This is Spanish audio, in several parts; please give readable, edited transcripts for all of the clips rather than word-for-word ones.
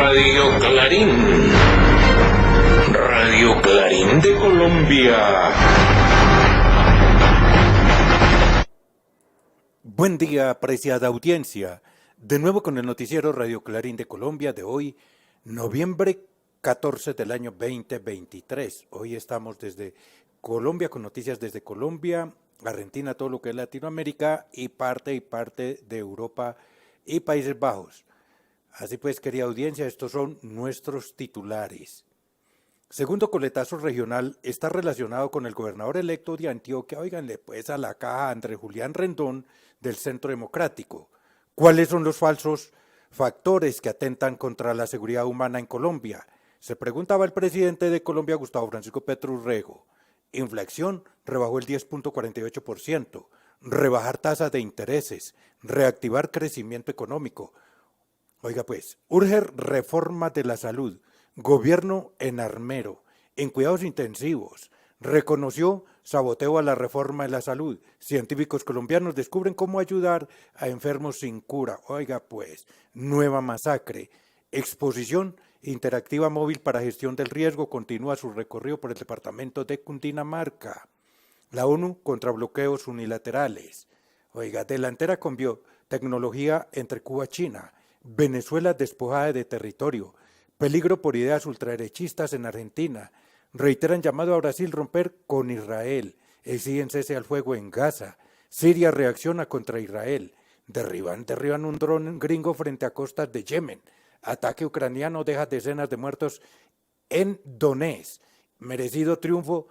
Radio Clarín de Colombia. Buen día, apreciada audiencia. De nuevo con el noticiero Radio Clarín de Colombia de hoy, noviembre 14 del año 2023. Hoy estamos desde Colombia con noticias desde Colombia, Argentina, todo lo que es Latinoamérica y parte de Europa y Países Bajos. Así pues, querida audiencia, estos son nuestros titulares. Segundo coletazo regional está relacionado con el gobernador electo de Antioquia. Óiganle pues a la caja Andrés Julián Rendón del Centro Democrático. ¿Cuáles son los falsos factores que atentan contra la seguridad humana en Colombia? Se preguntaba el presidente de Colombia, Gustavo Francisco Petro Urrego. Inflación rebajó el 10.48%. Rebajar tasas de intereses. Reactivar crecimiento económico. Oiga pues, urge reforma de la salud, gobierno en armero, en cuidados intensivos, reconoció saboteo a la reforma de la salud, científicos colombianos descubren cómo ayudar a enfermos sin cura, oiga pues, nueva masacre, exposición interactiva móvil para gestión del riesgo continúa su recorrido por el departamento de Cundinamarca, la ONU contra bloqueos unilaterales, oiga, delantera con biotecnología entre Cuba y China, Venezuela despojada de territorio, peligro por ideas ultraderechistas en Argentina, reiteran llamado a Brasil romper con Israel, exigen cese al fuego en Gaza, Siria reacciona contra Israel, derriban un dron gringo frente a costas de Yemen, ataque ucraniano deja decenas de muertos en Donetsk, merecido triunfo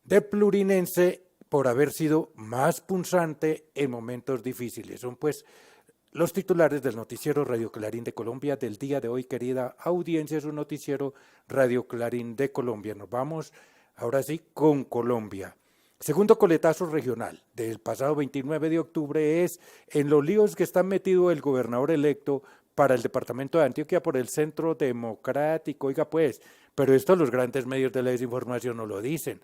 de Plurinense por haber sido más punzante en momentos difíciles. Son pues los titulares del noticiero Radio Clarín de Colombia del día de hoy, querida audiencia, es un noticiero Radio Clarín de Colombia. Nos vamos ahora sí con Colombia. Segundo coletazo regional del pasado 29 de octubre es en los líos que está metido el gobernador electo para el departamento de Antioquia por el Centro Democrático. Oiga pues, pero esto los grandes medios de la desinformación no lo dicen.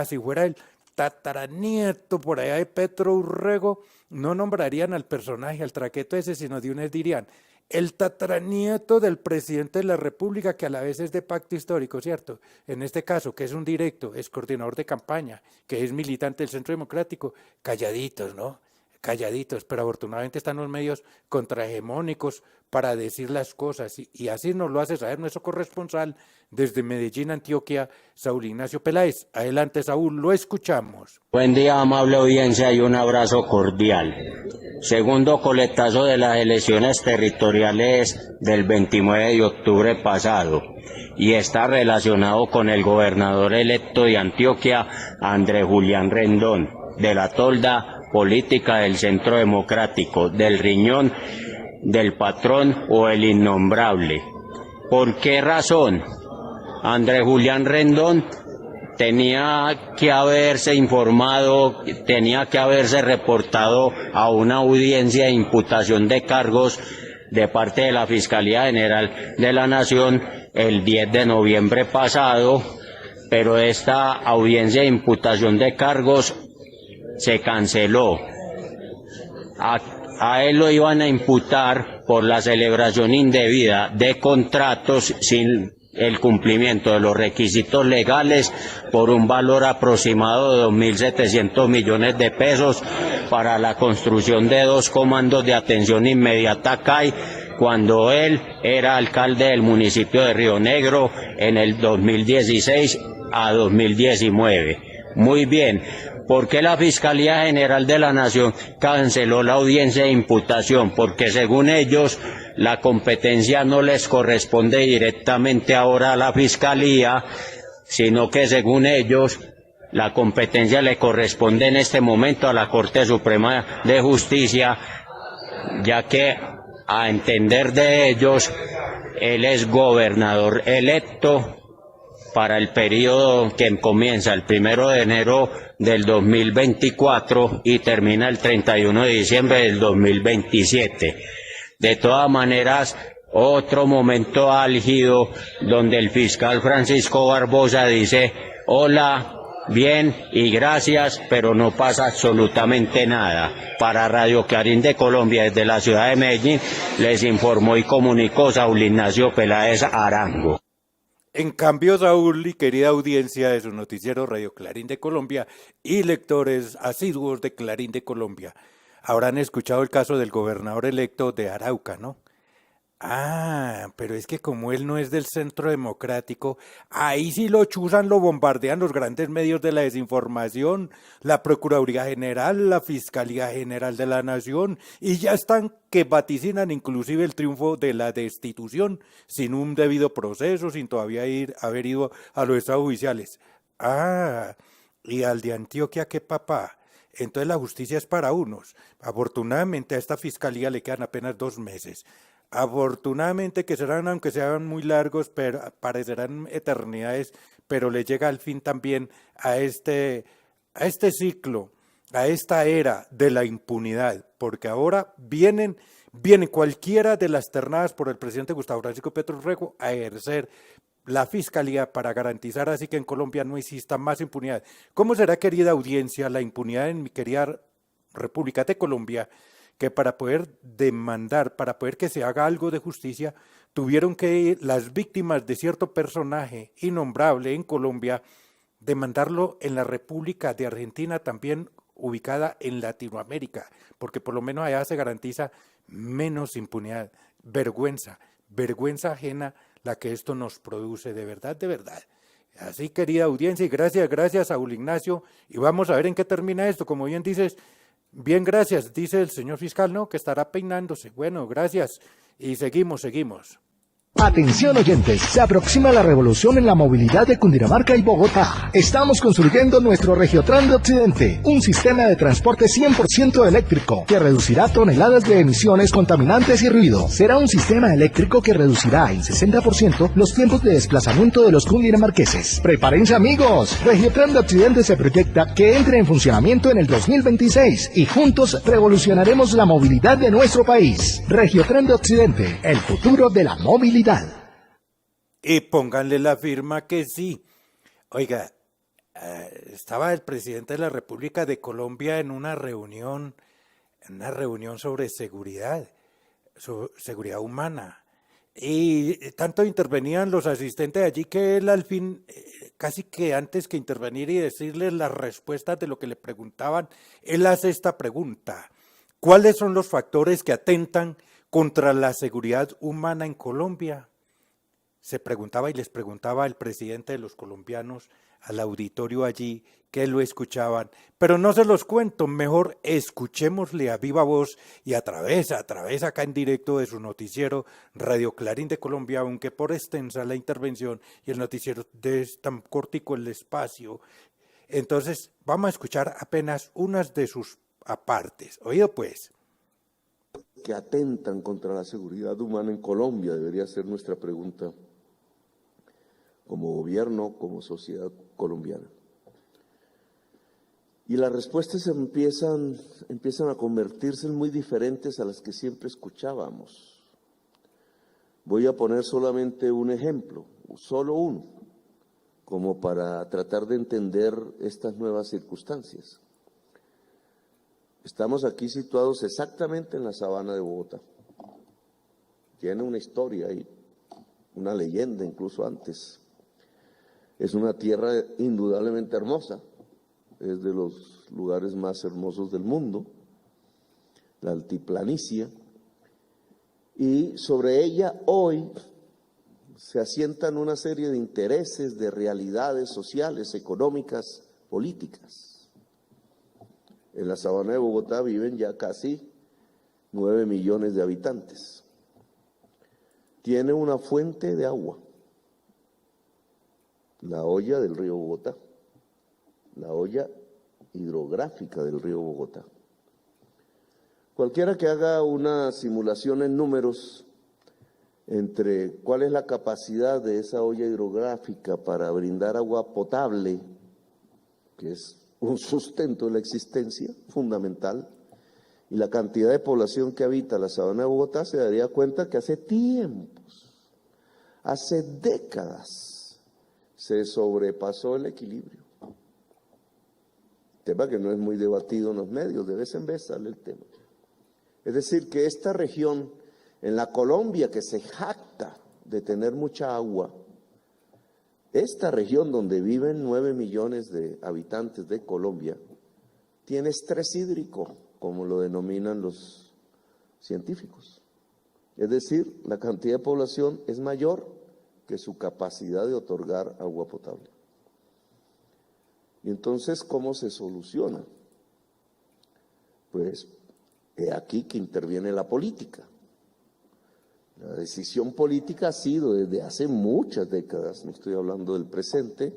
Si fuera el tataranieto por allá de Petro Urrego, no nombrarían al personaje, al traqueto ese, sino de una vez dirían, el tataranieto del presidente de la República, que a la vez es de pacto histórico, ¿cierto? En este caso, que es un directo, es coordinador de campaña, que es militante del Centro Democrático, calladitos, ¿no? Calladitos, pero afortunadamente están los medios contrahegemónicos para decir las cosas, y así nos lo hace saber nuestro corresponsal desde Medellín, Antioquia, Saúl Ignacio Peláez. Adelante, Saúl, lo escuchamos. Buen día, amable audiencia, y un abrazo cordial. Segundo coletazo de las elecciones territoriales del 29 de octubre pasado, y está relacionado con el gobernador electo de Antioquia, Andrés Julián Rendón, de la tolda política del Centro Democrático, del Riñón, del Patrón o el Innombrable. ¿Por qué razón? Andrés Julián Rendón tenía que haberse informado, tenía que haberse reportado a una audiencia de imputación de cargos de parte de la Fiscalía General de la Nación el 10 de noviembre pasado, pero esta audiencia de imputación de cargos se canceló. A él lo iban a imputar por la celebración indebida de contratos sin el cumplimiento de los requisitos legales por un valor aproximado de 2.700 millones de pesos para la construcción de 2 comandos de atención inmediata CAI cuando él era alcalde del municipio de Río Negro en el 2016 a 2019. Muy bien. ¿Por qué la Fiscalía General de la Nación canceló la audiencia de imputación? Porque según ellos la competencia no les corresponde directamente ahora a la Fiscalía, sino que según ellos la competencia le corresponde en este momento a la Corte Suprema de Justicia, ya que a entender de ellos él es gobernador electo para el periodo que comienza el 1 de enero del 2024 y termina el 31 de diciembre del 2027. De todas maneras, otro momento álgido donde el fiscal Francisco Barbosa dice: hola, bien y gracias, pero no pasa absolutamente nada. Para Radio Clarín de Colombia, desde la ciudad de Medellín, les informó y comunicó Saúl Ignacio Peláez Arango. En cambio, Saúl y querida audiencia de su noticiero Radio Clarín de Colombia y lectores asiduos de Clarín de Colombia, habrán escuchado el caso del gobernador electo de Arauca, ¿no? Ah, pero es que como él no es del Centro Democrático, ahí sí lo chuzan, lo bombardean los grandes medios de la desinformación, la Procuraduría General, la Fiscalía General de la Nación, y ya están que vaticinan inclusive el triunfo de la destitución, sin un debido proceso, sin todavía haber ido a los estados judiciales. Ah, y al de Antioquia, ¿qué papá? Entonces la justicia es para unos. Afortunadamente a esta fiscalía le quedan apenas 2 meses. Afortunadamente que serán, aunque sean muy largos, pero parecerán eternidades, pero le llega al fin también a este ciclo, a esta era de la impunidad, porque ahora vienen cualquiera de las ternadas por el presidente Gustavo Francisco Petro Rego a ejercer la fiscalía para garantizar así que en Colombia no exista más impunidad. ¿Cómo será, querida audiencia, la impunidad en mi querida República de Colombia, que para poder demandar, para poder que se haga algo de justicia, tuvieron que ir las víctimas de cierto personaje innombrable en Colombia, demandarlo en la República de Argentina, también ubicada en Latinoamérica, porque por lo menos allá se garantiza menos impunidad, vergüenza ajena la que esto nos produce, de verdad, de verdad. Así, querida audiencia, y gracias, Saúl Ignacio, y vamos a ver en qué termina esto, como bien dices. Bien, gracias, dice el señor fiscal, ¿no? Que estará peinándose. Bueno, gracias. Y seguimos. Atención oyentes, se aproxima la revolución en la movilidad de Cundinamarca y Bogotá. Estamos construyendo nuestro Regiotran de Occidente, un sistema de transporte 100% eléctrico que reducirá toneladas de emisiones contaminantes y ruido. Será un sistema eléctrico que reducirá en 60% los tiempos de desplazamiento de los cundinamarqueses. Prepárense amigos, Regiotran de Occidente se proyecta que entre en funcionamiento en el 2026 y juntos revolucionaremos la movilidad de nuestro país. Regiotran de Occidente, el futuro de la movilidad. Y pónganle la firma que sí. Oiga, estaba el presidente de la República de Colombia en una reunión sobre seguridad humana. Y tanto intervenían los asistentes allí que él al fin, casi que antes que intervenir y decirles las respuestas de lo que le preguntaban, él hace esta pregunta: ¿cuáles son los factores que atentan contra la seguridad humana en Colombia? Se preguntaba y les preguntaba el presidente de los colombianos al auditorio allí, que lo escuchaban, pero no se los cuento, mejor escuchémosle a viva voz y a través acá en directo de su noticiero Radio Clarín de Colombia, aunque por extensa la intervención y el noticiero es tan cortico el espacio. Entonces vamos a escuchar apenas unas de sus apartes. Oído pues. Que atentan contra la seguridad humana en Colombia, debería ser nuestra pregunta como gobierno, como sociedad colombiana. Y las respuestas empiezan a convertirse en muy diferentes a las que siempre escuchábamos. Voy a poner solamente un ejemplo, solo uno, como para tratar de entender estas nuevas circunstancias. Estamos aquí situados exactamente en la sabana de Bogotá. Tiene una historia y una leyenda incluso antes. Es una tierra indudablemente hermosa, es de los lugares más hermosos del mundo, la altiplanicie, y sobre ella hoy se asientan una serie de intereses, de realidades sociales, económicas, políticas. En la sabana de Bogotá viven ya casi 9 millones de habitantes. Tiene una fuente de agua, la olla del río Bogotá, la olla hidrográfica del río Bogotá. Cualquiera que haga una simulación en números entre cuál es la capacidad de esa olla hidrográfica para brindar agua potable, que es un sustento de la existencia fundamental, y la cantidad de población que habita la sabana de Bogotá, se daría cuenta que hace tiempos, hace décadas, se sobrepasó el equilibrio. tema que no es muy debatido en los medios, de vez en vez sale el tema. Es decir, que esta región, en la Colombia que se jacta de tener mucha agua, esta región donde viven 9 millones de habitantes de Colombia, tiene estrés hídrico, como lo denominan los científicos. Es decir, la cantidad de población es mayor que su capacidad de otorgar agua potable. Y entonces, ¿cómo se soluciona? Pues, he aquí que interviene la política. La decisión política ha sido desde hace muchas décadas, no estoy hablando del presente,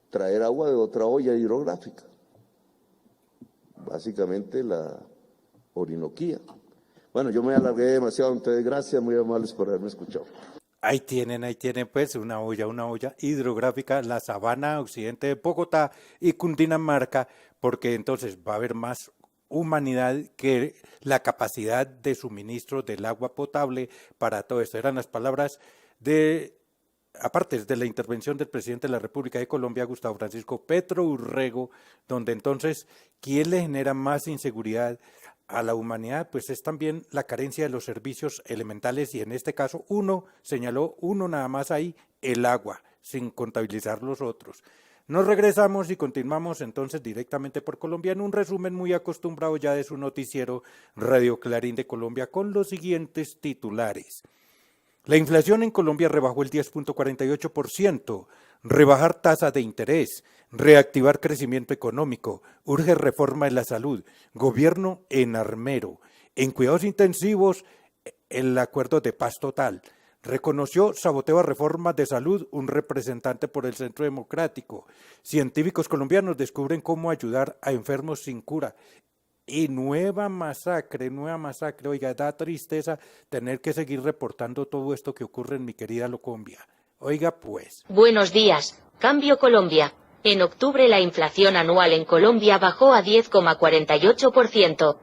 traer agua de otra olla hidrográfica, básicamente la Orinoquía. Bueno, yo me alargué demasiado, entonces gracias, muy amables por haberme escuchado. Ahí tienen pues una olla hidrográfica, la sabana occidente de Bogotá y Cundinamarca, porque entonces va a haber más humanidad que la capacidad de suministro del agua potable para todo esto. Eran las palabras aparte de la intervención del presidente de la República de Colombia, Gustavo Francisco Petro Urrego, donde entonces, ¿quién le genera más inseguridad a la humanidad? Pues es también la carencia de los servicios elementales y en este caso señaló uno nada más ahí, el agua, sin contabilizar los otros. Nos regresamos y continuamos entonces directamente por Colombia en un resumen muy acostumbrado ya de su noticiero Radio Clarín de Colombia con los siguientes titulares. La inflación en Colombia rebajó el 10.48%, rebajar tasa de interés, reactivar crecimiento económico, urge reforma en la salud, gobierno en armero, en cuidados intensivos el acuerdo de paz total. Reconoció saboteo a reformas de salud un representante por el Centro Democrático. Científicos colombianos descubren cómo ayudar a enfermos sin cura. Y nueva masacre, oiga, da tristeza tener que seguir reportando todo esto que ocurre en mi querida Colombia. Oiga pues. Buenos días, Cambio Colombia. En octubre la inflación anual en Colombia bajó a 10,48%.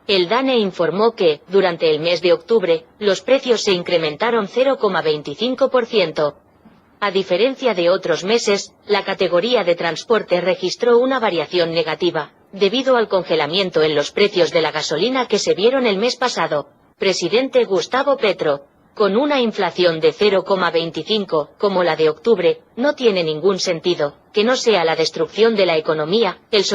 El DANE informó que, durante el mes de octubre, los precios se incrementaron 0,25%. A diferencia de otros meses, la categoría de transporte registró una variación negativa, debido al congelamiento en los precios de la gasolina que se vieron el mes pasado. Presidente Gustavo Petro, con una inflación de 0,25, como la de octubre, no tiene ningún sentido, que no sea la destrucción de la economía, el